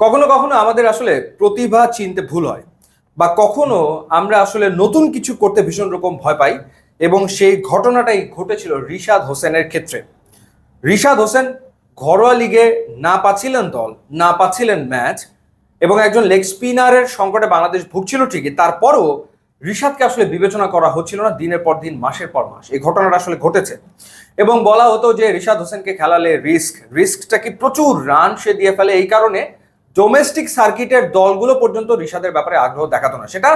কখনো কখনো আমাদের আসলে প্রতিভা চিনতে ভুল হয়, বা কখনো আমরা আসলে নতুন কিছু করতে ভীষণ রকম ভয় পাই। এবং সেই ঘটনাটাই ঘটেছিল রিশাদ হোসেনের ক্ষেত্রে। রিশাদ হোসেন ঘরোয়া লিগে না পাচ্ছিলেন দল, না পাচ্ছিলেন ম্যাচ, এবং একজন লেগ স্পিনারের সংকটে বাংলাদেশ ভুগছিল ঠিকই, তারপরও রিশাদকে আসলে বিবেচনা করা হচ্ছিল না দিনের পর দিন, মাসের পর মাস। এই ঘটনাটা আসলে ঘটেছে এবং বলা হতো যে রিশাদ হোসেনকে খেলালে রিস্কটা কি প্রচুর রান সে দিয়ে ফেলে, এই কারণে ডোমেস্টিক সার্কিটের দলগুলো পর্যন্ত রিশাদের ব্যাপারে আগ্রহ দেখাতো না, সেটা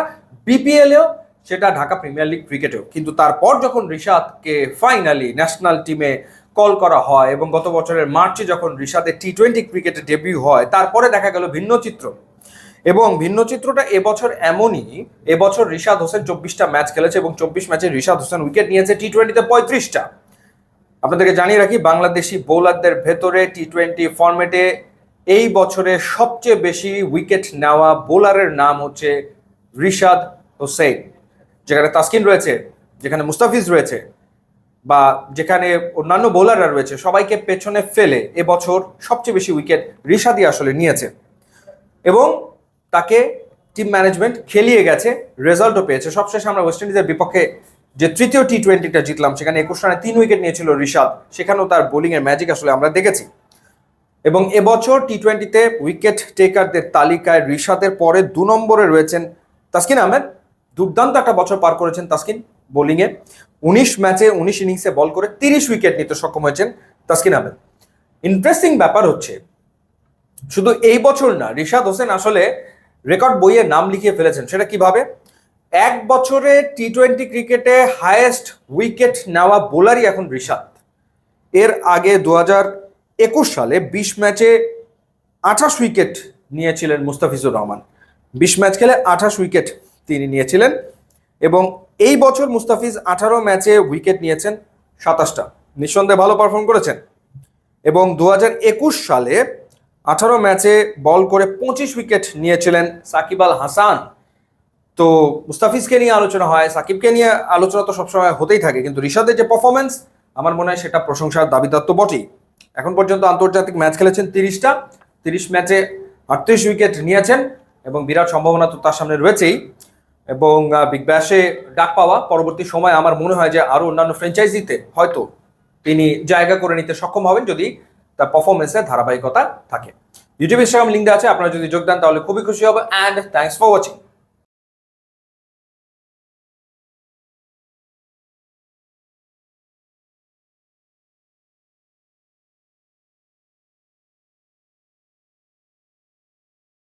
বিপিএলেও, সেটা ঢাকা প্রিমিয়ার লিগ ক্রিকেটেও। কিন্তু তারপর যখন রিশাদকে ফাইনালি ন্যাশনাল টিমে কল করা হয় এবং গত বছরের মার্চে যখন রিশাদের টি-20 ক্রিকেটে ডেবিউ হয়, তারপরে দেখা গেল ভিন্ন চিত্র। এবং ভিন্ন চিত্রটা এবছর এমনই। এবছর রিশাদ হোসেন 24টা ম্যাচ খেলেছে এবং 24 ম্যাচে রিশাদ হোসেন উইকেট নিয়েছে, টি-20তে 35টা। আপনাদেরকে জানিয়ে রাখি, বাংলাদেশি বোলারদের ভেতরে টি-20 ফরম্যাটে এই বছরে সবচেয়ে বেশি উইকেট নেওয়া বোলারের নাম হচ্ছে রিশাদ হোসেন। যেখানে তাসকিন রয়েছে, যেখানে মুস্তাফিজ রয়েছে, বা যেখানে অন্যান্য বোলাররা রয়েছে, সবাইকে পেছনে ফেলে এবছর সবচেয়ে বেশি উইকেট রিশাদই আসলে নিয়েছে। এবং তাকে টিম ম্যানেজমেন্ট খেলিয়ে গেছে, রেজাল্টও পেয়েছে। সবশেষে আমরা ওয়েস্ট ইন্ডিজের বিপক্ষে যে তৃতীয় টি-20টা জিতলাম, সেখানে 21 রানে 3 উইকেট নিয়েছিল রিশাদ। সেখানেও তার বোলিংয়ের ম্যাজিক আসলে আমরা দেখেছি। এবং এবছর টি-20তে উইকেট টেকারদের তালিকায় রিশাদের পরে 2 নম্বরে রয়েছেন তাসকিন আহমেদ। দুর্দান্ত একটা বছর পার করেছেন তাসকিন বোলিংয়ে। 19 ম্যাচে 19 ইনিংসে বল করে 30 উইকেট নিতে সক্ষম হয়েছেন তাসকিন আহমেদ। ইন্টারেস্টিং ব্যাপার হচ্ছে, শুধু এই বছর না, রিশাদ হোসেন আসলে রেকর্ড বইয়ে নাম লিখিয়ে ফেলেছেন। সেটা কিভাবে? এক বছরে টি-20 ক্রিকেটে হাইয়েস্ট উইকেট নেওয়া বোলারই এখন রিশাদ। এর আগে 2021 সালে 20 ম্যাচে 28 উইকেট নিয়েছিলেন মুস্তাফিজুর রহমান। 20 ম্যাচ খেলে 28 উইকেট তিনি নিয়েছিলেন। এবং এই বছর মুস্তাফিজ 18 ম্যাচে উইকেট নিয়েছেন 27টা। নিঃসন্দেহে ভালো পারফর্ম করেছেন। এবং 2021 সালে 18 ম্যাচে বল করে 25 উইকেট নিয়েছিলেন সাকিব আল হাসান। তো মুস্তাফিজকে নিয়ে আলোচনা হয়, সাকিবকে নিয়ে আলোচনা তো সবসময় হতেই থাকে, কিন্তু রিশাদের যে পারফরমেন্স, আমার মনে হয় সেটা প্রশংসার দাবিদার তো বটেই। এখন পর্যন্ত আন্তর্জাতিক ম্যাচ খেলেছেন 30টা, 30 ম্যাচে 38 উইকেট নিয়েছেন এবং বিরাট সম্ভাবনা তো তার সামনে রয়েছেই। এবং বিগ ব্যাশে ডাক পাওয়া, পরবর্তী সময় আমার মনে হয় যে আরো অন্যান্য ফ্র্যাঞ্চাইজিতে হয়তো তিনি জায়গা করে নিতে সক্ষম হবেন যদি তার পারফরমেন্সের ধারাবাহিকতা থাকে। ইউটিউব, ইনস্টাগ্রাম লিঙ্ক দেওয়া আছে, আপনারা যদি যোগ দেন তাহলে খুবই খুশি হব। And thanks for watching.